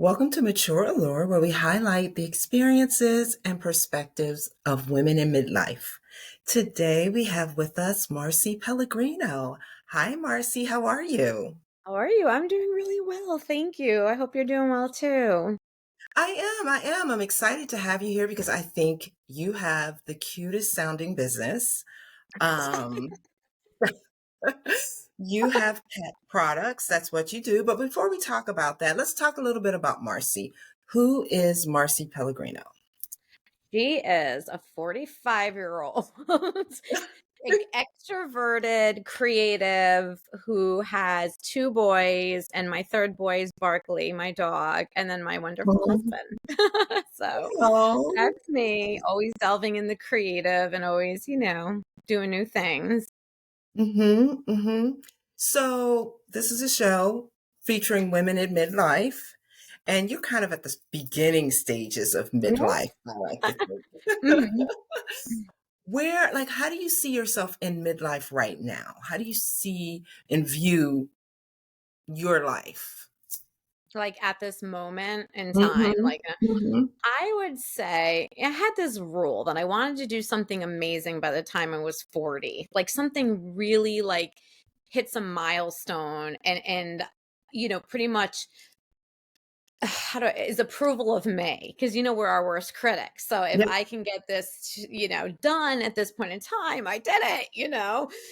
Welcome to Mature Allure, where we highlight the experiences and perspectives of women in midlife. Today we have with us Marcy Pellegrino. Hi, Marcy. How are you? How are you? I'm doing really well, thank you. I hope you're doing well too. I am. I'm excited to have you here because I think you have the cutest sounding business. Um, you have pet products. That's what you do. But before we talk about that, let's talk a little bit about Marcy. Who is Marcy Pellegrino? She is a 45-year-old extroverted, creative, who has two boys, and my third boy is Barkley, my dog, and then my wonderful husband. So Oh. that's me, always delving in the creative and always, doing new things. So this is a show featuring women in midlife, and you're kind of at the beginning stages of midlife, I like to Mhm. think. How do you see yourself in midlife right now? How do you see and view your life? Like at this moment in time, Mm-hmm. Mm-hmm. I would say I had this rule that I wanted to do something amazing by the time I was 40. Like something really like hit some milestone and pretty much how do is approval of me, because we're our worst critics. So if Yep. I can get this done at this point in time, I did it.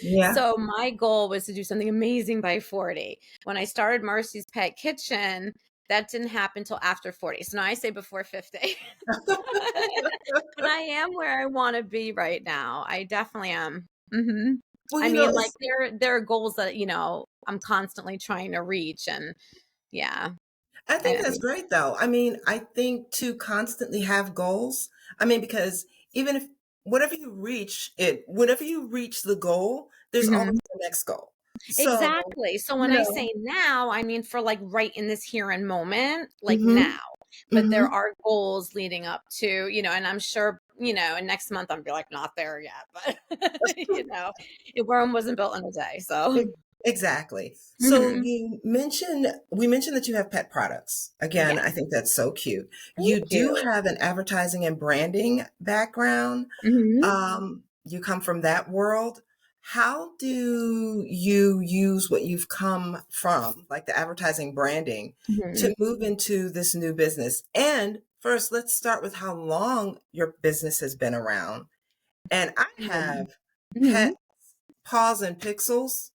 Yeah. So my goal was to do something amazing by 40. When I started Marcy's Pet Kitchen, that didn't happen till after 40. So now I say before 50. But I am where I want to be right now. I definitely am. Well, I mean, like it's there are goals that, I'm constantly trying to reach, and yeah, I I think know. that's great though. I mean, I think to constantly have goals. I mean, because even if whenever you reach the goal, there's always Mhm. the next goal. So, Exactly. So you when I know, say now, I mean for like right in this here and moment, like hmm now. But there hmm are goals leading up to, and I'm sure, and next month I'll be like, not there yet. But, Rome wasn't built in a day. So, exactly. So Mhm. we mentioned that you have pet products. Again, Yes. I think that's so cute. Thank You do you. have an advertising and branding background. Mhm. You come from that world. How do you use what you've come from, like the advertising branding, to Mhm. move into this new business? And first, let's start with how long your business has been around. And I Um, have mhm. Pet Paws and Pixels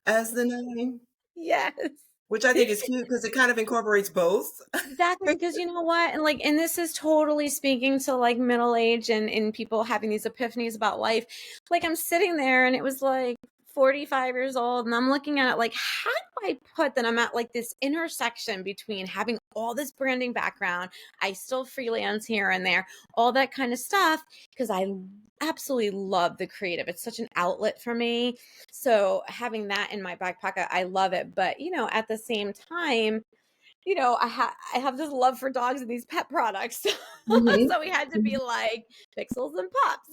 as the name, Yes. which I think is cute because it kind of incorporates both. Exactly, because you know what? And this is totally speaking to like middle age and people having these epiphanies about life. Like I'm sitting there and it was like 45 years old and I'm looking at it like, how do I put that I'm at like this intersection between having all this branding background, I still freelance here and there, all that kind of stuff, because I absolutely love the creative. It's such an outlet for me. So having that in my back pocket, I love it. But at the same time, I have this love for dogs and these pet products. Mhm. So we had to be like pixels and pups.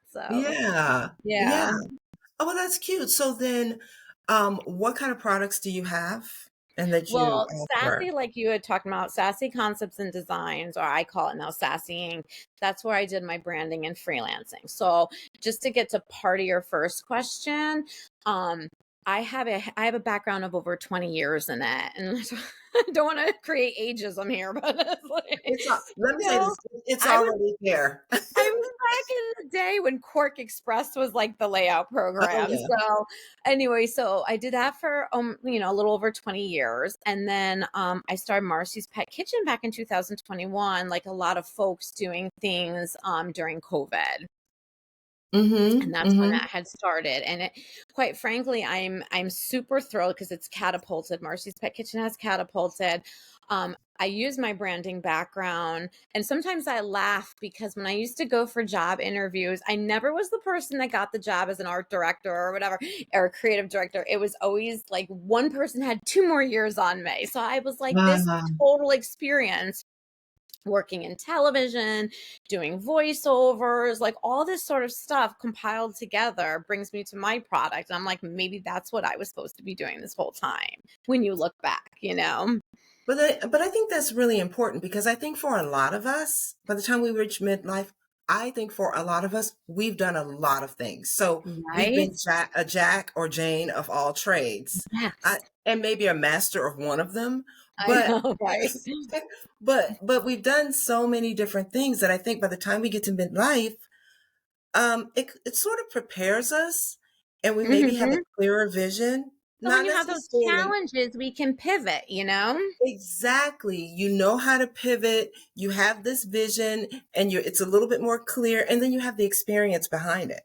So Yeah. Yeah. yeah. Oh, well, that's cute. So then, what kind of products do you have and that you Well, offer? Sassy, like you had talked about, Sassy Concepts and Designs, or I call it now Sassying. That's where I did my branding and freelancing. So just to get to part of your first question, um, I have a background of over 20 years in it. And I don't want to create ageism here, but it's like, Let me you say know, this, it's I was already there. I was back in the day when Cork Express was like the layout Oh, program. yeah. So anyway, so I did that for a little over 20 years. And then I started Marcy's Pet Kitchen back in 2021, like a lot of folks doing things during COVID. And Mhm, that's when mhm. that had started. And quite frankly, I'm super thrilled because it's catapulted. Marcy's Pet Kitchen has catapulted. I use my branding background, and sometimes I laugh because when I used to go for job interviews, I never was the person that got the job as an art director or whatever, or a creative director. It was always like one person had 2 more years on me. So I was like this Ah, total experience working in television, doing voiceovers, like all this sort of stuff compiled together brings me to my product. And I'm like, maybe that's what I was supposed to be doing this whole time when you look back. But I think that's really important because I think for a lot of us, by the time we reach midlife, I think for a lot of us, we've done a lot of things. So we've Right? been a Jack or Jane of all trades, Yes. and maybe a master of one of them. I But know, right? but we've done so many different things that I think by the time we get to midlife, it sort of prepares us, and we maybe have a Hmm. clearer vision, So when not you have those necessarily. challenges, we can pivot, you know? Exactly. You know how to pivot. You have this vision and it's a little bit more clear and then you have the experience behind it.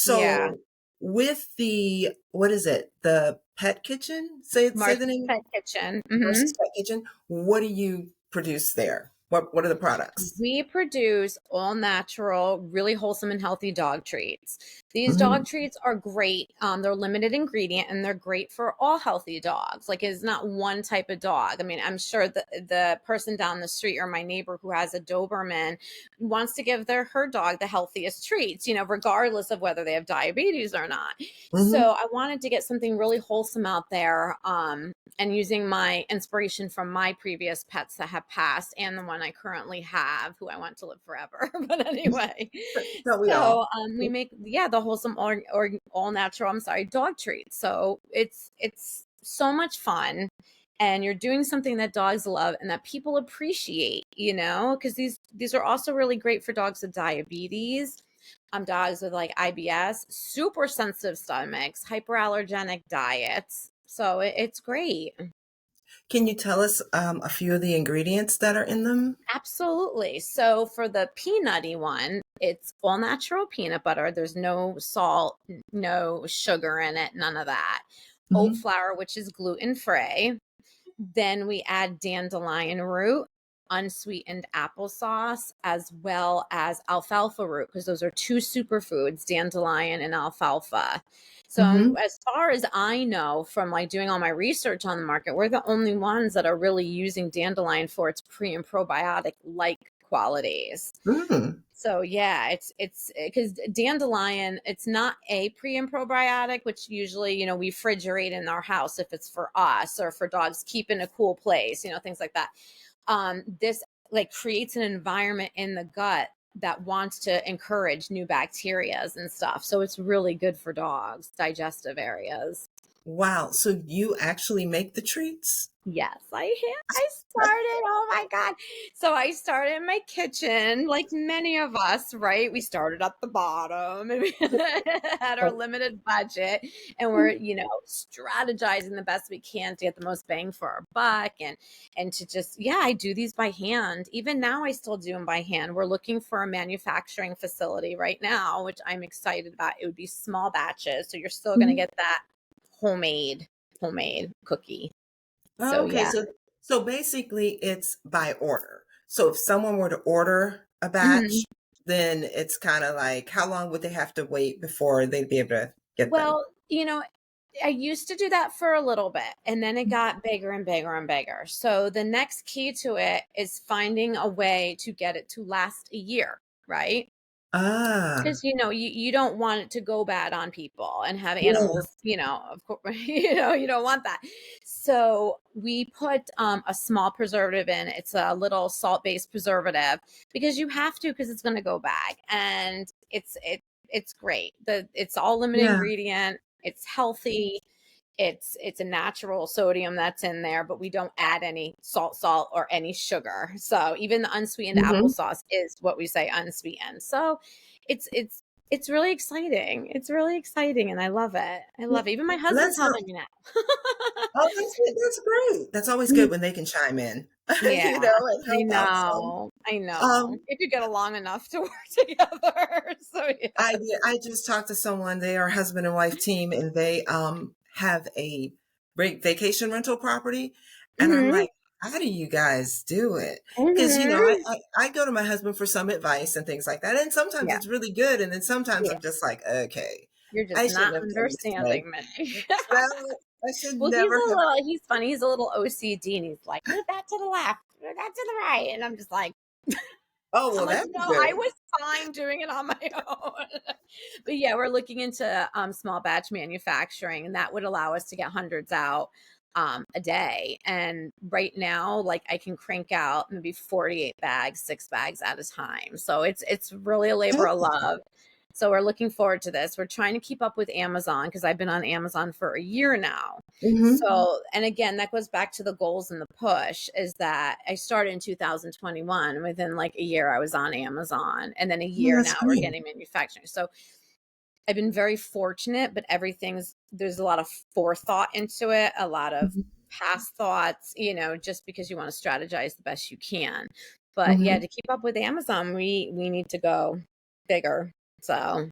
Yeah. So with the, what is it? The pet kitchen? Say the Marcy's name. Pet Kitchen. Hmm. Marcy's Pet Kitchen. What do you produce there? What are the products? We produce all natural, really wholesome and healthy dog treats. These Mm-hmm. dog treats are great. They're limited ingredient and they're great for all healthy dogs. Like it's not one type of dog. I mean, I'm sure the person down the street or my neighbor who has a Doberman wants to give her dog the healthiest treats, you know, regardless of whether they have diabetes or not. Mm-hmm. So I wanted to get something really wholesome out there. And using my inspiration from my previous pets that have passed and the one I currently have, who I want to live forever. But anyway, So we all. so we make the wholesome or all natural. I'm sorry, dog treats. So it's so much fun, and you're doing something that dogs love and that people appreciate. You know, because these are also really great for dogs with diabetes. Dogs with like IBS, super sensitive stomachs, hyperallergenic diets. So it's great. Can you tell us a few of the ingredients that are in them? Absolutely. So for the peanutty one, it's all natural peanut butter. There's no salt, no sugar in it, none of that. Oat Mm-hmm. flour, which is gluten free. Then we add dandelion root, unsweetened applesauce, as well as alfalfa root, because those are two superfoods, dandelion and alfalfa. So, Mm-hmm. as far as I know from like doing all my research on the market, we're the only ones that are really using dandelion for its pre and probiotic like qualities. Mm-hmm. So yeah, it's because dandelion, it's not a pre and probiotic, which usually, you know, we refrigerate in our house if it's for us or for dogs, keep in a cool place, you know, things like that. This like creates an environment in the gut that wants to encourage new bacterias and stuff. So it's really good for dogs, digestive areas. Wow. So you actually make the treats? Yes, I started. Oh my God. So I started in my kitchen, like many of us, right? We started at the bottom and we had our limited budget and we're, you know, strategizing the best we can to get the most bang for our buck and to just, yeah, I do these by hand. Even now I still do them by hand. We're looking for a manufacturing facility right now, which I'm excited about. It would be small batches, so you're still going to Mhm. get that homemade cookie. So Okay, yeah. so basically it's by order. So if someone were to order a Mhm. batch, then it's kind of like how long would they have to wait before they'd be able to get them? Well, you know, I used to do that for a little bit and then it got bigger and bigger and bigger. So the next key to it is finding a way to get it to last a year, right? Ah, Because you know you don't want it to go bad on people and have yeah. animals, you know, of course, you know, you don't want that. So we put a small preservative in. It's a little salt-based preservative because you have to, because it's going to go bad, and it's great. It's all limited Yeah. ingredient. It's healthy. It's a natural sodium that's in there, but we don't add any salt or any sugar. So even the unsweetened Hmm. applesauce is what we say unsweetened. So it's it's it's really exciting. It's really exciting and I love it. I love it. Even my husband's That's helping me now. oh, that's great. That's always good when they can chime in, Yeah, and I help out some. know. I know. Um, If you get along enough to work together. So I yes. did. I just talked to someone. They are a husband and wife team, and they have a great vacation rental property. And I'm Mhm. like, how do you guys do it? Because Mhm. I go to my husband for some advice and things like that, and sometimes Yeah. it's really good, and then sometimes Yeah. I'm just like, okay, You're just I not shouldn't have done this today. understanding me. Well, I should Well, never have. he's funny. He's a little OCD and he's like, move that to the left, move that to the right. And I'm just like, Oh I'm well, like, that's no, good. I was fine doing it on my own. But yeah, we're looking into small batch manufacturing, and that would allow us to get hundreds out. a day. And right now, like I can crank out maybe 48 bags, 6 bags at a time. So it's really a labor of love. So we're looking forward to this. We're trying to keep up with Amazon because I've been on Amazon for a year now. Mm-hmm. So, and again, that goes back to the goals and the push is that I started in 2021. Within like a year, I was on Amazon, and then a Yeah, year that's now we're great. getting manufacturing. So I've been very fortunate, but there's a lot of forethought into it, a lot of past thoughts, just because you want to strategize the best you can. But yeah, Mm-hmm. to keep up with Amazon, we need to go bigger. So,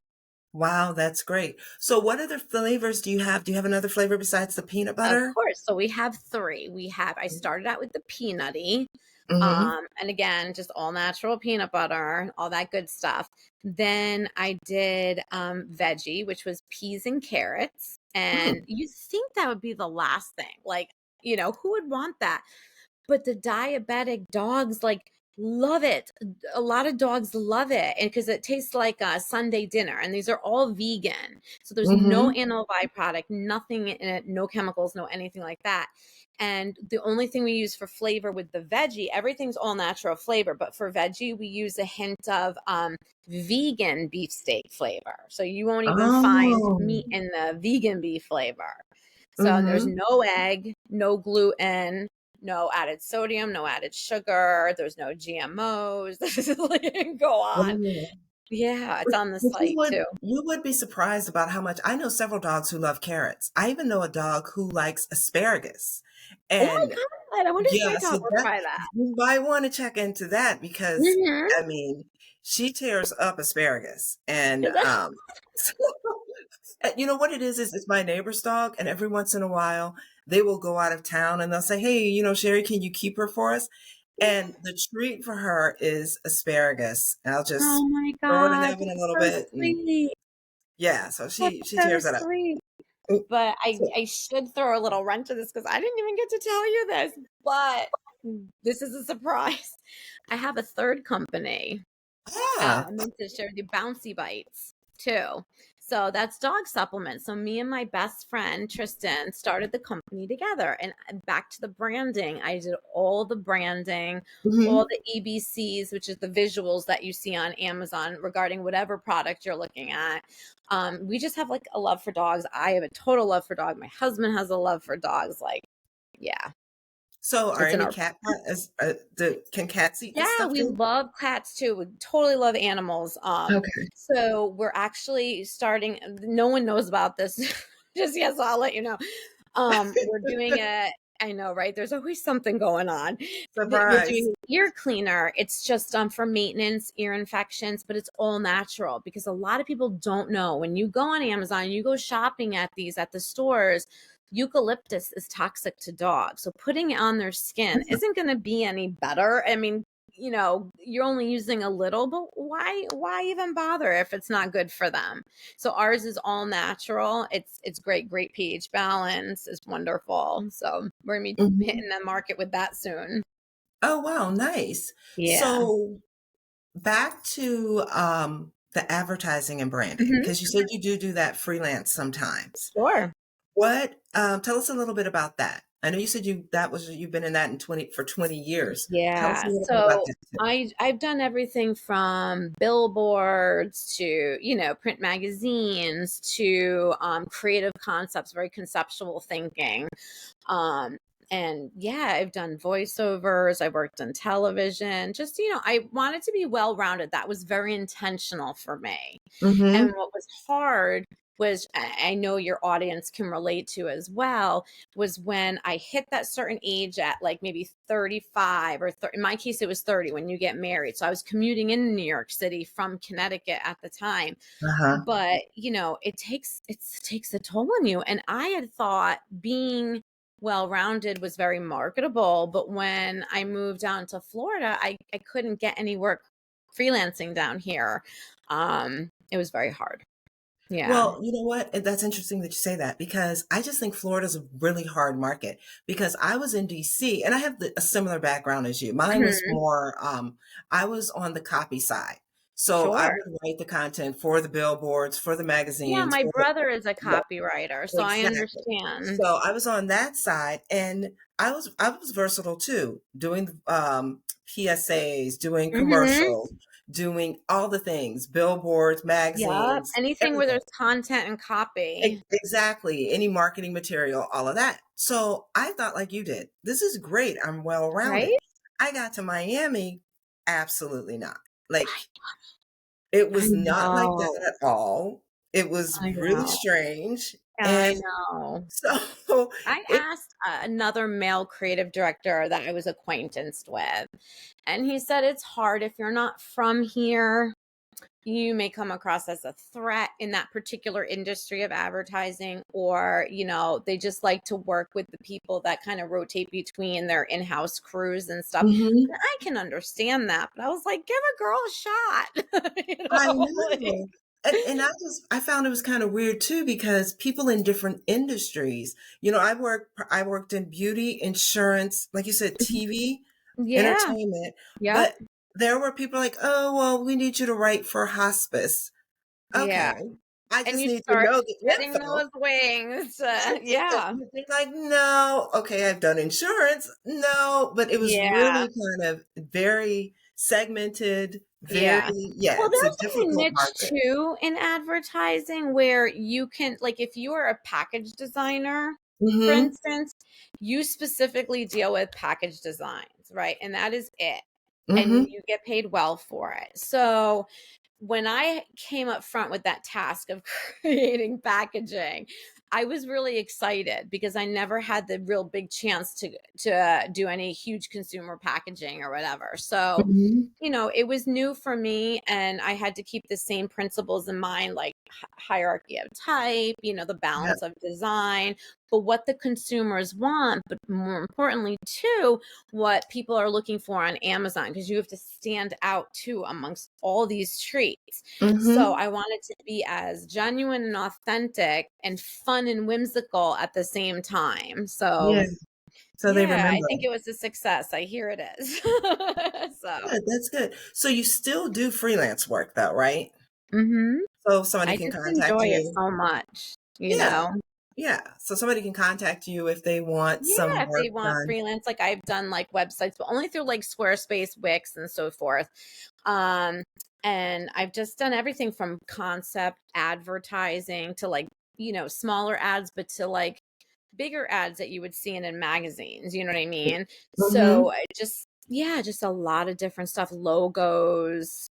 Wow, that's great. So what other flavors do you have? Do you have another flavor besides the peanut of butter? course, so we have three. I started out with the peanutty. Mm-hmm. And again, just all natural peanut butter, all that good stuff. Then I did veggie, which was peas and carrots. And you think that would be the last thing. Like, who would want that? But the diabetic dogs like love it. A lot of dogs love it, and because it tastes like a Sunday dinner, and these are all vegan, so there's no Mm-hmm. animal byproduct, nothing in it, no chemicals, no anything like that. And the only thing we use for flavor with the veggie, everything's all natural flavor, but for veggie, we use a hint of vegan beefsteak flavor. So you won't even find Oh. meat in the vegan beef flavor. So there's Mm-hmm. no egg, no gluten, no added sodium, no added sugar. There's no GMOs. Go on. Oh. Yeah, it's on the But site too. you would be surprised about how much I know several dogs who love carrots. I even know a dog who likes asparagus. Oh And my God. I wonder if my yeah, so dog would that try that. you might want to check into that because Mm-hmm. I mean, she tears up asparagus. And Is that you know what it is it's my neighbor's dog, and every once in a while they will go out of town and they'll say, "Hey, Sherry, can you keep her for us?" And the treat for her is asparagus. I'll just Oh my throw it in the God. oven a That's little so bit, and sweet. yeah, so That's she so tears that up. sweet. Mm, But I, so- I should throw a little wrench to this because I didn't even get to tell you this. But this is a surprise. I have a third company. Ah, I meant to share the Bouncy Bites too. So that's dog supplements. So me and my best friend Tristan started the company together. And back to the branding, I did all the branding, all mhm. the EBCs, which is the visuals that you see on Amazon regarding whatever product you're looking at. We just have like a love for dogs. I have a total love for dogs. My husband has a love for dogs. Like, yeah, So are it's in any our cat can cats eat this Yeah, stuff we too? love cats too. We totally love animals. Okay. So we're actually starting, no one knows about this just yet, so I'll let you know. We're doing it. I know, right? There's always something going on. We're Surprise. doing an ear cleaner. It's just for maintenance, ear infections, but it's all natural because a lot of people don't know. When you go on Amazon, you go shopping at the stores, eucalyptus is toxic to dogs. So putting it on their skin isn't going to be any better. I mean, you're only using a little, but why even bother if it's not good for them? So ours is all natural. It's great pH balance is wonderful. So we're gonna be Mhm. hitting the market with that soon. Oh, wow, nice. Yeah. So back to the advertising and branding, Hmm. because you said you do that freelance sometimes. Sure. What tell us a little bit about that. I know you said you've been in that in 20 years. Tell us a Yeah. little bit about So that too. I've done everything from billboards to, print magazines to creative concepts, very conceptual thinking. Um, and yeah, I've done voiceovers, I've worked on television. Just, I wanted to be well rounded. That was very intentional for me. And Mhm. what was hard was, I know your audience can relate to as well, was when I hit that certain age at like maybe 35 or 30, in my case, it was 30 when you get married. So I was commuting in New York City from Connecticut at the time. Uh-huh. But, it takes a toll on you. And I had thought being well-rounded was very marketable. But when I moved down to Florida, I couldn't get any work freelancing down here. It was very hard. Yeah. Well, you know what? That's interesting that you say that because I just think Florida's a really hard market because I was in DC and I have a similar background as you. Mine was Mhm. more, I was on the copy side. So I Sure. would write the content for the billboards, for the Yeah, magazines, my for the, brother is a yeah, copywriter, so I exactly. understand. So I was on that side, and I was versatile too, doing PSAs, doing Mhm. commercials, doing all the things, billboards, Yep. magazines, Anything where everything. there's content and copy. Exactly. Any marketing material, all of that. So I thought like you did. This is great. I'm well rounded. Right? I got to Miami, absolutely not. Like it I was not like know. that at all. It was I really know. strange. I And know. so I it asked another male creative director that I was acquaintanced with, and he said it's hard if you're not from here. You may come across as a threat in that particular industry of advertising, or, they just like to work with the people that kind of rotate between their in-house crews and stuff. And Mhm. I can understand that, but I was like, give a girl a shot. I Like, know. And I found it was kind of weird too because people in different industries, I worked in beauty, insurance, like you said, TV, yeah, entertainment, yep, but there were people like, "Oh, well, we need you to write for hospice." yeah. Okay. I And just you need to start know the spreading info. those wings. And Yeah, you're like, "No, okay, I've done insurance." No, but it was yeah. really kind of very segmented, very, Yeah. yeah, Well, it's a there's a difficult niche market. too in advertising where you can, like, if you are a package designer, for Mhm. instance, you specifically deal with package designs, right? And that is it. And Mhm. you get paid well for it. So when I came up front with that task of creating packaging, I was really excited because I never had the real big chance to do any huge consumer packaging or whatever. So Mhm. it was new for me, and I had to keep the same principles in mind, like hierarchy of type, the Yeah. balance of design, but what the consumers want, but more importantly, too, what people are looking for on Amazon, because you have to stand out too amongst all these treats. So Mhm. I wanted to be as genuine and authentic and fun and whimsical at the same time. Yeah. So So they yeah, I remember. think it was a success. I hear it is. So. Good, that's good. So you still do freelance work though, right? Mhm. So somebody I can just contact enjoy it you. so much, you Yeah. know? Yeah. So somebody can contact you if they want Yeah, some if work they want done. freelance, like, I've done, like, websites, but only through, like, Squarespace, Wix, and so forth. Um, and I've just done everything from concept advertising to, like, smaller ads, but to, like, bigger ads that you would see in magazines, you know what I mean? So, Mhm. I just yeah, just a lot of different stuff, logos,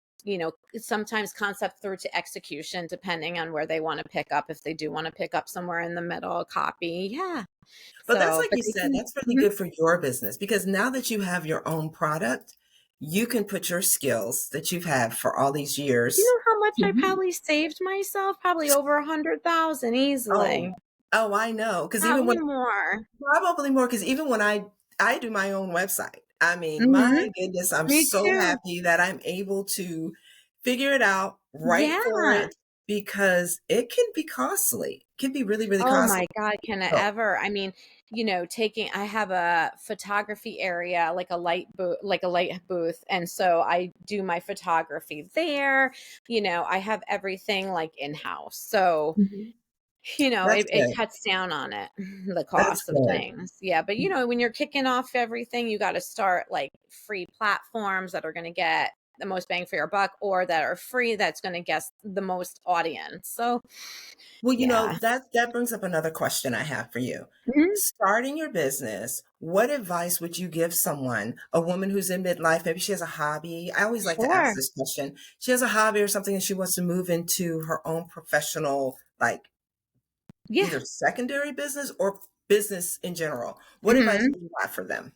sometimes concept through to execution, depending on where they wanna pick up, if they do wanna pick up somewhere in the middle, copy, yeah. But that's So, like but you they said, can that's really mhm. good for your business because now that you have your own product, you can put your skills that you've had for all these You years know how much to I use. probably saved myself? Probably over 100,000 Oh, easily. oh, I know. Because even Probably when more. Probably more, because even when I do my own website, I mean, Mhm. my goodness, I'm Me so too. happy that I'm able to figure it out, write for Yeah. it, because it can be costly. It can be really, really Oh costly. my God, can it So ever? I mean, I have a photography area, like a light booth. And so I do my photography there. I have everything like in-house. So, Mhm. it, That's it good. cuts down on it, the That's cost of good. things. Yeah. But, when you're kicking off everything, you got to start like free platforms that are going to get the most bang for your buck, or that are free that's going to get the most audience. So, Well, yeah. that brings up another question I have for you. Mhm. Starting your business, what advice would you give someone, a woman who's in midlife? Maybe she has a hobby. I always like to ask Sure. this question. She has a hobby or something and she wants to move into her own professional, like Yeah. either secondary business or business in general. What advice Mhm. would you have for them?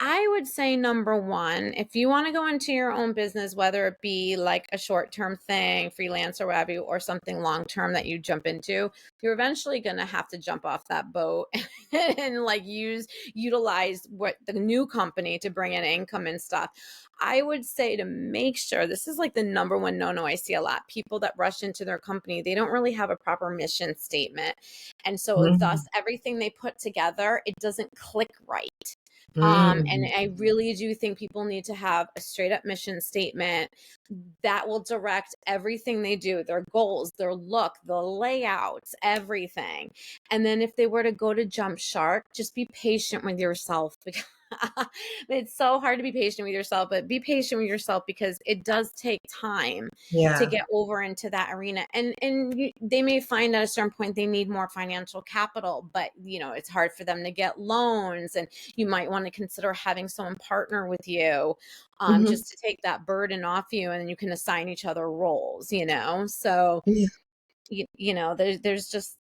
I would say number one, if you want to go into your own business, whether it be like a short term thing, freelance or whatever, or something long term that you jump into, you're eventually going to have to jump off that boat and like utilize what the new company to bring in income and stuff. I would say to make sure this is like the number one no I see a lot. People that rush into their company, they don't really have a proper mission statement. And so, thus, Mhm. everything they put together, it doesn't click right And Mm. I really do think people need to have a straight up mission statement that will direct everything they do, their goals, their look, the layouts, everything. And then if they were to go to jump shark, just be patient with yourself because it's so hard to be patient with yourself, but be patient with yourself because it does take time to Yeah. get over into that arena. And they may find at a certain point they need more financial capital, but it's hard for them to get loans, and you might want to consider having someone partner with you, Hmm. just to take that burden off you, and then you can assign each other roles. So Yeah. there's just,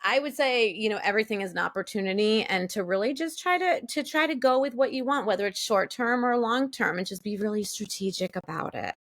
I would say, everything is an opportunity, and to really just try to go with what you want, whether it's short term or long term, and just be really strategic about it.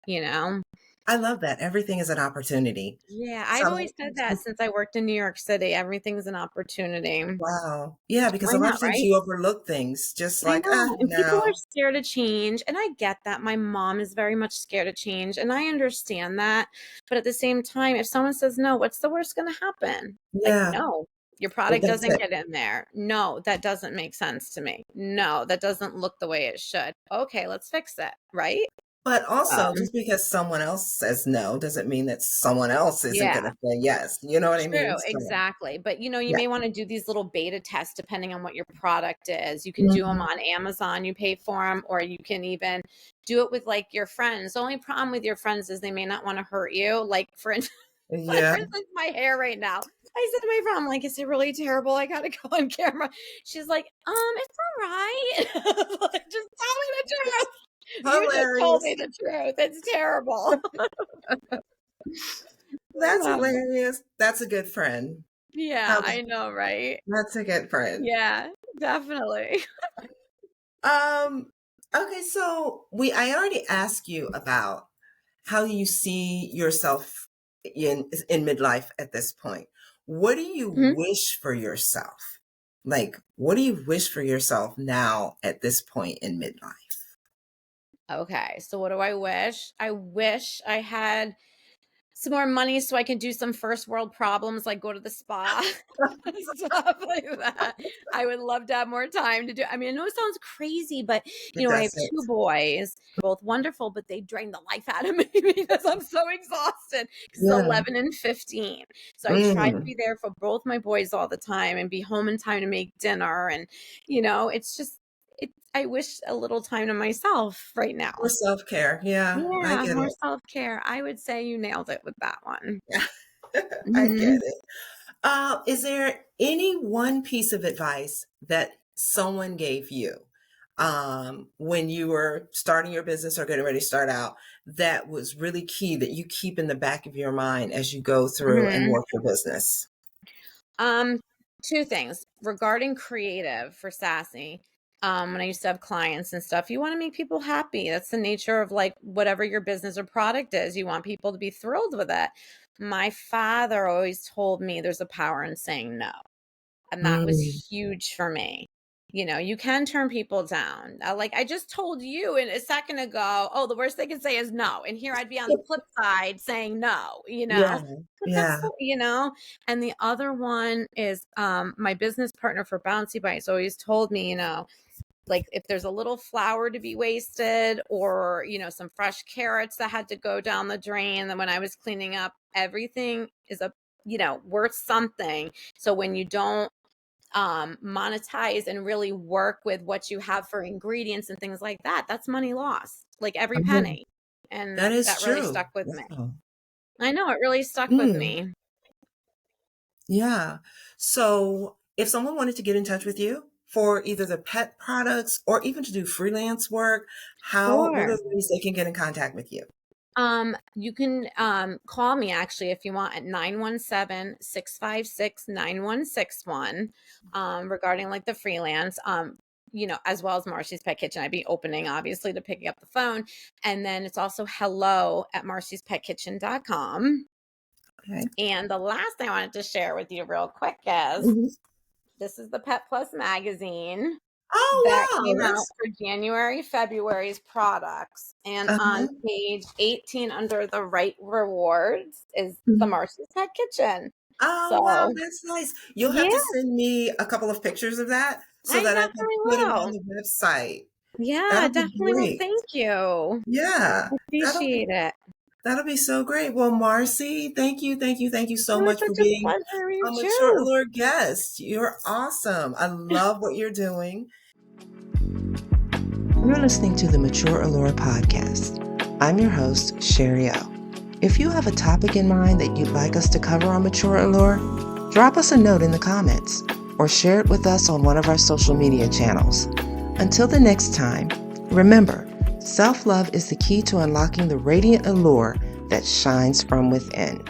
I love that. Everything is an opportunity. Yeah, I've always Some, said that since I worked in New York City. Everything's an opportunity. wow. Yeah, because Why a lot not, of times right? you overlook things just I like, know. And people are no. scared of change. And I get that. My mom is very much scared of change. And I understand that. But at the same time, if someone says no, what's the worst going to happen? Like, Yeah. no, your Well, product that's doesn't it. get in there. No, that doesn't make sense to me. No, that doesn't look the way it should. Okay, let's fix it. Right? But also, Um, just because someone else says no doesn't mean that someone else isn't going yeah. to say yes. You know what I mean? True, So, exactly. But you yeah. may want to do these little beta tests depending on what your product is. You can do them Mhm. on Amazon, you pay for them, or you can even do it with like your friends. The only problem with your friends is they may not want to hurt you. Like for instance, like Yeah. for instance, my hair right now. I said to my friend, I'm like, is it really terrible? I gotta go on camera. She's like, it's all right. Like, just tell me the truth. You just told Hilarious. me the truth. It's terrible. That's Um, hilarious. That's a good friend. yeah, How I know, right? That's a good friend. Yeah, definitely. Um, okay, so I already asked you about how you see yourself in midlife at this point. What do you Mhm. wish for yourself? Like, what do you wish for yourself now at this point in midlife? Okay, so what do I wish? I wish I had some more money so I can do some first world problems like go to the spa, stuff like that. I would love to have more time to do. I mean, I know it sounds crazy, but It I have two doesn't. boys, both wonderful, but they drain the life out of me because I'm so exhausted because it's Yeah. 11 and 15. So I try to Mm. be there for both my boys all the time and be home in time to make dinner. And, it's just, I wish a little time to myself right For now. self-care. Yeah, I Yeah, get more it. self-care. I would say you nailed it with that one. I get Mhm. it. Is there any one piece of advice that someone gave you when you were starting your business or getting ready to start out that was really key that you keep in the back of your mind as you go through and Mhm. work your business? Um, two things regarding creative for Sassy. When I used to have clients and stuff, you want to make people happy. That's the nature of like whatever your business or product is. You want people to be thrilled with it. My father always told me there's a power in saying no. And that was Mm, huge for me. You can turn people down. Like I just told you in a second ago, oh, the worst they can say is no. And here I'd be on the flip side saying no. yeah, But yeah. and the other one is my business partner for Bouncy Bites always told me, like if there's a little flour to be wasted or, some fresh carrots that had to go down the drain, then when I was cleaning up, everything is worth something. So when you don't monetize and really work with what you have for ingredients and things like that, that's money lost, like every Mhm. penny. And That is that really true. stuck with me. Wow. I know it really stuck with Mm, me. yeah. So if someone wanted to get in touch with you for either the pet products or even to do freelance work, what Sure. are the ways they can get in contact with you? You can call me actually if you want at 917-656-9161 regarding like the freelance. As well as Marcy's Pet Kitchen. I'd be opening obviously to picking up the phone. And then it's also hello@marcyspetKitchen.com. Okay. And the last thing I wanted to share with you real quick is Mhm. this is the Pet Plus magazine that Oh, came wow. out for January, February's products. And on Uh-huh. page 18 under the right rewards is the Mhm. Marcy's Pet Kitchen. Oh, wow, So that's nice. You'll have yeah, to send me a couple of pictures of that so I that I can definitely put them on will. the website. Yeah, That'll be definitely will. great. Thank you. Yeah, Appreciate it. that'll be so great. Well, Marcy, thank you It so was much for such a being pleasure. You a Mature too. Allure guest. You're awesome. I love what you're doing. You're listening to the Mature Allure podcast. I'm your host, Sherri O. If you have a topic in mind that you'd like us to cover on Mature Allure, drop us a note in the comments or share it with us on one of our social media channels. Until the next time, remember, self-love is the key to unlocking the radiant allure that shines from within.